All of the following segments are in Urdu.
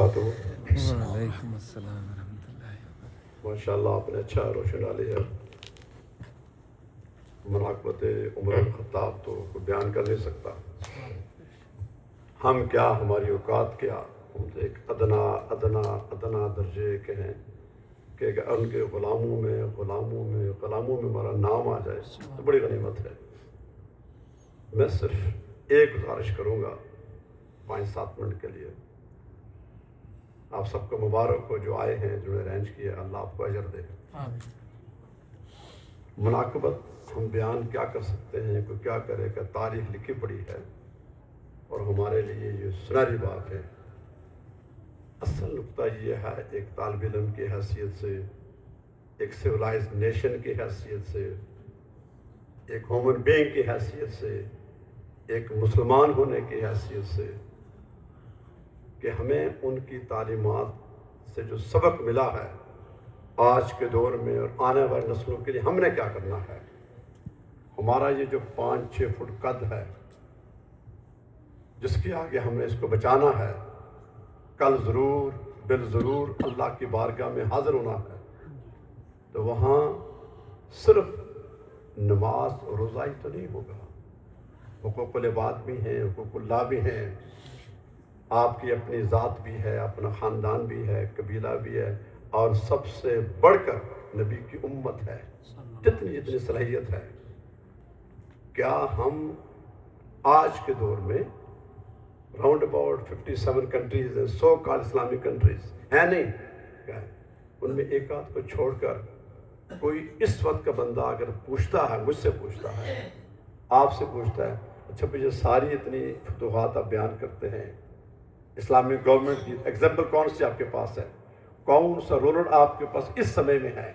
وبرکاتہ۔ وعلیکم السلام ورحمۃ اللہ وبرکاتہ۔ ماشاء اللہ آپ نے اچھا روشن ڈالی ہے۔ مناقبت عمر الخطاب تو کوئی بیان کر نہیں سکتا۔ ہم کیا، ہماری اوقات کیا، ہم تو ایک ادنا درجے کے ہیں کہ اگر ان کے غلاموں میں ہمارا نام آ جائے تو بڑی غنیمت ہے۔ میں صرف ایک گزارش کروں گا 5-7 منٹ کے لیے۔ آپ سب کو مبارک ہو جو آئے ہیں، جو نے ارینج کیا، اللہ آپ کو اجر دے۔ مناقبت ہم بیان کیا کر سکتے ہیں، کوئی کیا کرے کہ تاریخ لکھی پڑی ہے اور ہمارے لیے یہ سنہری بات ہے۔ اصل نقطہ یہ ہے، ایک طالب علم کی حیثیت سے، ایک سویلائزڈ نیشن کی حیثیت سے، ایک ہیومن بینگ کی حیثیت سے، ایک مسلمان ہونے کی حیثیت سے، کہ ہمیں ان کی تعلیمات سے جو سبق ملا ہے آج کے دور میں اور آنے والی نسلوں کے لیے ہم نے کیا کرنا ہے۔ ہمارا یہ جو 5-6 فٹ قد ہے، جس کے آگے ہم نے اس کو بچانا ہے، کل ضرور بالضرور اللہ کی بارگاہ میں حاضر ہونا ہے، تو وہاں صرف نماز اور روزہ ہی تو نہیں ہوگا، حقوق العباد بھی ہیں، حقوق اللہ بھی ہیں، آپ کی اپنی ذات بھی ہے، اپنا خاندان بھی ہے، قبیلہ بھی ہے، اور سب سے بڑھ کر نبی کی امت ہے۔ جتنی صلاحیت ہے، کیا ہم آج کے دور میں راؤنڈ اباؤٹ 57 کنٹریز ہیں، 100 کال اسلامک کنٹریز ہیں نہیں؟ کیا ہے؟ ان میں ایک آدھ کو چھوڑ کر کوئی اس وقت کا بندہ اگر پوچھتا ہے، مجھ سے پوچھتا ہے، آپ سے پوچھتا ہے، اچھا مجھے ساری اتنی فتوحات آپ بیان کرتے ہیں، اسلامک گورنمنٹ کی ایگزامپل کون سی آپ کے پاس ہے؟ کون سا رولر آپ کے پاس اس سمے میں ہے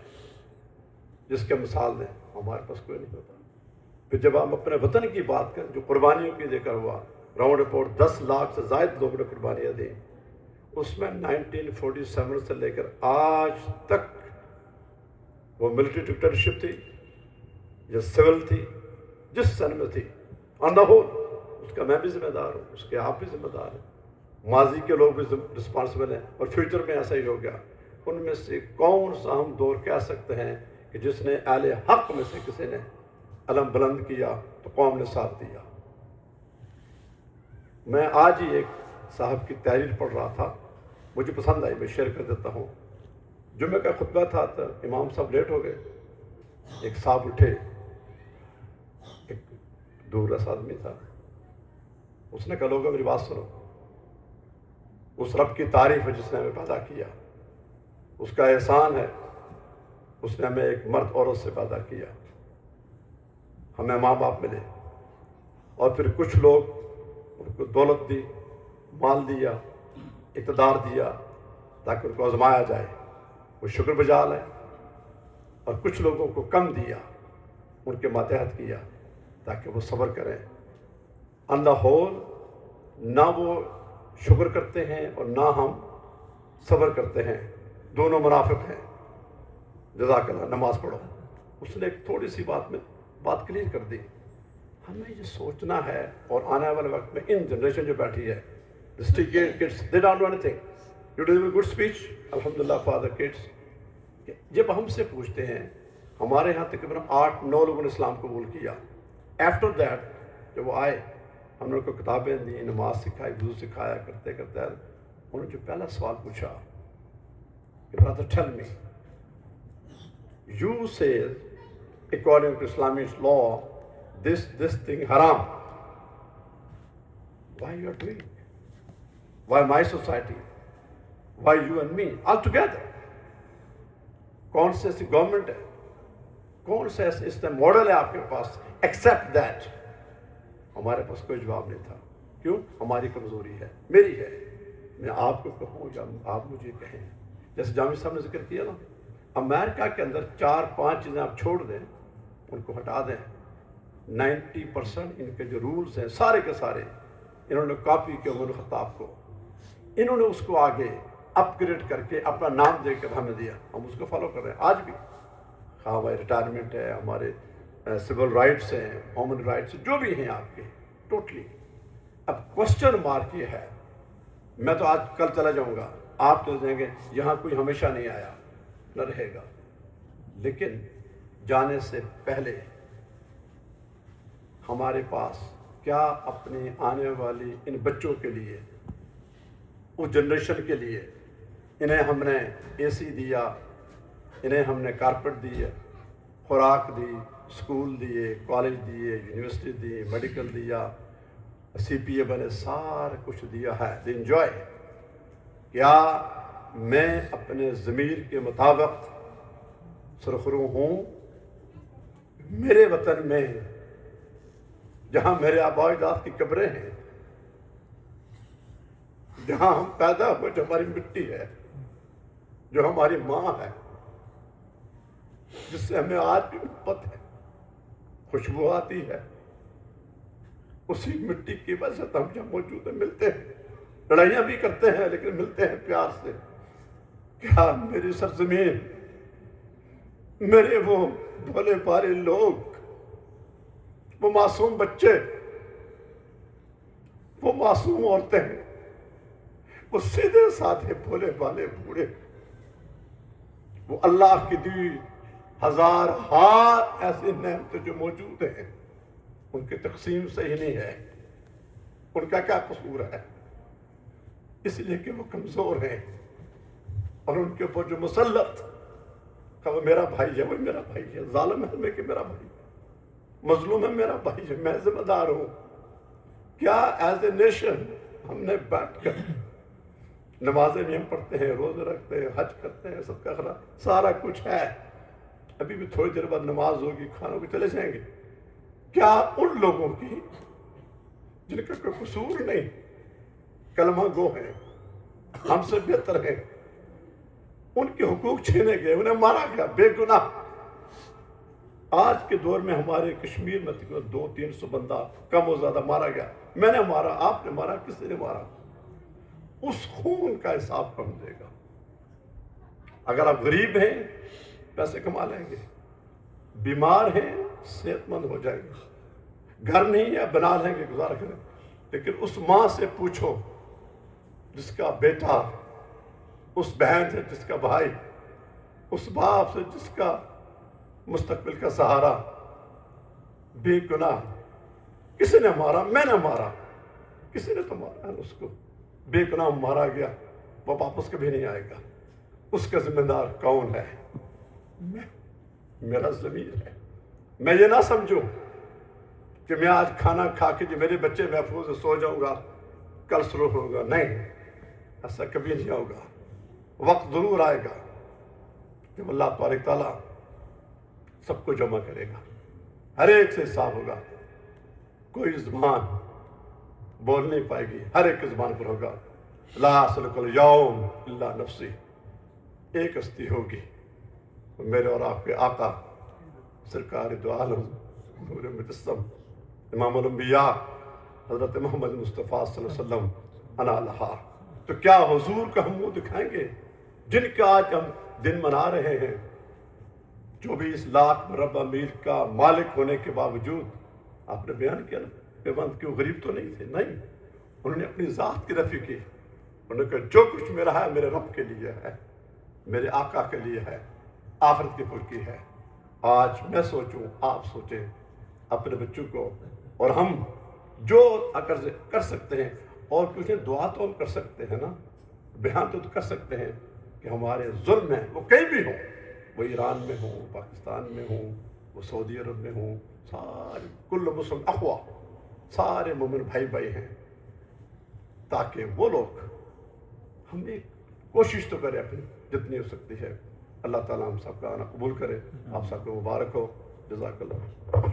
جس کے مثال دیں؟ ہمارے پاس کوئی نہیں ہوتا۔ پھر جب ہم اپنے وطن کی بات کریں، جو قربانیوں کی ذکر ہوا، راؤنڈ اباؤٹ 10 لاکھ سے زائد لوگوں نے قربانیاں دیں، اس میں 1947 سے لے کر آج تک وہ ملٹری ڈکٹیٹرشپ تھی یا سول تھی، جس سن میں تھی، آن دا ہول اس کا میں بھی ذمہ دار ہوں، اس کے آپ بھی ذمہ دار ہیں، ماضی کے لوگ بھی رسپانسبل ہیں، اور فیوچر میں ایسا ہی ہو گیا۔ ان میں سے کون سا ہم دور کہہ سکتے ہیں کہ جس نے اہل حق میں سے کسی نے علم بلند کیا تو قوم نے ساتھ دیا؟ میں آج ہی ایک صاحب کی تحریر پڑھ رہا تھا، مجھے پسند آئی، میں شیئر کر دیتا ہوں۔ جمعہ کا خطبہ تھا تو امام صاحب لیٹ ہو گئے، ایک صاحب اٹھے، ایک دور رس آدمی تھا، اس نے کہا لوگوں میری بات سنو، اس رب کی تعریف ہے جس نے ہمیں پیدا کیا، اس کا احسان ہے اس نے ہمیں ایک مرد عورت سے پیدا کیا، ہمیں ماں باپ ملے، اور پھر کچھ لوگ ان کو دولت دی، مال دیا، اقتدار دیا تاکہ ان کو آزمایا جائے، وہ شکر بجا لیں، اور کچھ لوگوں کو کم دیا، ان کے ماتحت کیا تاکہ وہ صبر کریں۔ آن دا ہول نہ وہ شکر کرتے ہیں اور نہ ہم صبر کرتے ہیں، دونوں منافق ہیں۔ جزاک اللہ، نماز پڑھو۔ اس نے ایک تھوڑی سی بات میں بات کلیئر کر دی۔ ہمیں یہ سوچنا ہے، اور آنے والے وقت میں ان جنریشن جو بیٹھی ہے، they don't know anything. You did a good speech, alhamdulillah for the kids. جب ہم سے پوچھتے ہیں، ہمارے ہاں تقریباً 8-9 لوگوں نے اسلام قبول کیا۔ آفٹر دیٹ جب وہ آئے، ہم نے ان کو کتابیں دیں، نماز سکھائی، وضو سکھایا، کرتے کرتے انہوں نے جو پہلا سوال پوچھا کہ brother tell me, you say according to Islamic law this thing haram, why you are doing it? Why my society? Why you and me all together? کون سے ایسی گورنمنٹ ہے، کون سے اس کا ماڈل ہے آپ کے پاس ایکسیپٹ دیٹ؟ ہمارے پاس کوئی جواب نہیں تھا۔ کیوں؟ ہماری کمزوری ہے، میری ہے، میں آپ کو کہوں یا آپ مجھے کہیں۔ جیسے جامع صاحب نے ذکر کیا نا، امریکہ کے اندر 4-5 چیزیں آپ چھوڑ دیں، ان کو ہٹا دیں، 90% ان کے جو رولز ہیں سارے کے سارے انہوں نے کاپی کیا عمر الخطاب کو، انہوں نے اس کو آگے اپ گریڈ کر کے اپنا نام دے کر ہمیں دیا، ہم اس کو فالو کر رہے ہیں آج بھی۔ ہمارے ریٹائرمنٹ ہے، ہمارے سول رائٹس ہیں، ہیومن رائٹس جو بھی ہیں آپ کے، ٹوٹلی۔ اب کوسچن مارک یہ ہے، میں تو آج کل چلا جاؤں گا، آپ تو دیں گے یہاں کوئی ہمیشہ نہیں آیا، نہ رہے گا، لیکن جانے سے پہلے ہمارے پاس کیا اپنی آنے والی ان بچوں کے لیے، اس جنریشن کے لیے، انہیں ہم نے اے سی دیا، انہیں ہم نے کارپیٹ دیے، خوراک دی، اسکول دیے، کالج دیے، یونیورسٹی دی، میڈیکل دیا، سی پی اے بنے، سارا کچھ دیا ہے، دی انجوائے۔ کیا میں اپنے ضمیر کے مطابق سرخرو ہوں؟ میرے وطن میں جہاں میرے آباء و اجداد کی قبریں ہیں، جہاں ہم پیدا ہوئے، جو ہماری مٹی ہے، جو ہماری ماں ہے، جس سے ہمیں آج بھی محبت ہے، خوشبو آتی ہے، اسی مٹی کی وجہ سے تو ہم جب موجود ہیں، ملتے ہیں، لڑائیاں بھی کرتے ہیں لیکن ملتے ہیں پیار سے۔ کیا میری سرزمین، میرے وہ بھولے بھالے لوگ، وہ معصوم بچے، وہ معصوم عورتیں، وہ سیدھے سادھے بھولے بھالے بوڑھے، وہ اللہ کی دی ہزار ہاتھ ایسی نعمتیں جو موجود ہیں، ان کی تقسیم صحیح نہیں ہے، ان کا کیا قصور ہے؟ اس لیے کہ وہ کمزور ہیں، اور ان کے اوپر جو مسلط کہ وہ میرا بھائی ہے، وہ میرا بھائی ہے، ظالم ہے میں کہ میرا بھائی ہے، مظلوم ہے میرا بھائی ہے، میں ذمہ دار ہوں۔ کیا ایز اے نیشن ہم نے بیٹھ کر نمازیں بھی ہم پڑھتے ہیں، روزے رکھتے ہیں، حج کرتے ہیں، صدقہ خیرات سارا کچھ ہے، ابھی بھی تھوڑی دیر بعد نماز ہوگی، کھانوں کو چلے جائیں گے، کیا ان لوگوں کی جن کا کوئی قصور نہیں، کلمہ گو ہیں، ہم سے بہتر ہیں، ان کے حقوق چھینے گئے، انہیں مارا گیا بے گناہ؟ آج کے دور میں ہمارے کشمیر میں تقریباً 200-300 بندہ کم و زیادہ مارا گیا، میں نے مارا، آپ نے مارا، کسی نے مارا؟ اس خون کا حساب کون دے گا؟ اگر آپ غریب ہیں پیسے کما لیں گے، بیمار ہیں صحت مند ہو جائیں گے، گھر نہیں ہے بنا لیں گے، گزارا کریں، لیکن اس ماں سے پوچھو جس کا بیٹا، اس بہن سے جس کا بھائی، اس باپ سے جس کا مستقبل کا سہارا بے گناہ، کسی نے مارا؟ میں نے مارا، کسی نے تو مارا ہے اس کو، بے گناہ مارا گیا، وہ واپس کبھی نہیں آئے گا، اس کا ذمہ دار کون ہے؟ میرا ضمیر ہے۔ میں یہ نہ سمجھوں کہ میں آج کھانا کھا کے جو میرے بچے محفوظ سے سو جاؤں گا، کل شروع ہوگا، نہیں، ایسا کبھی نہیں ہوگا۔ وقت ضرور آئے گا جب اللہ تبارک تعالیٰ سب کو جمع کرے گا، ہر ایک سے حساب ہوگا، کوئی زبان بول نہیں پائے گی، ہر ایک کی زبان پر ہوگا لا اسألک الیوم الا نفسی، ایک ہستی ہوگی، میرے اور آپ کے آقا سرکار دو عالم نور مجسم امام الانبیاء حضرت محمد مصطفیٰ صلی اللہ علیہ وسلم انا لہا۔ تو کیا حضور کا ہم منہ دکھائیں گے جن کا آج ہم دن منا رہے ہیں، 24 لاکھ مربع میل کا مالک ہونے کے باوجود؟ آپ نے بیان کیا نا، پیوند کیوں غریب تو نہیں تھے؟ نہیں، انہوں نے اپنی ذات کی رفی کی، انہوں نے کہا جو کچھ میرا ہے میرے رب کے لیے ہے، میرے آقا کے لیے ہے، آخرت کی پھلکی ہے۔ آج میں سوچوں، آپ سوچیں اپنے بچوں کو، اور ہم جو کر سکتے ہیں، اور کچھ دعا تو ہم کر سکتے ہیں نا، بیان تو کر سکتے ہیں کہ ہمارے ظلم ہیں وہ کہیں بھی ہوں، وہ ایران میں ہوں، پاکستان میں ہوں، وہ سعودی عرب میں ہوں، سارے کل مسلم اخوا، سارے مومن بھائی بھائی ہیں، تاکہ وہ لوگ ہم ایک کوشش تو کریں اپنی جتنی ہو سکتی ہے۔ اللہ تعالیٰ ہم سب کا آنا قبول کرے، آپ سب کو مبارک ہو، جزاک اللہ۔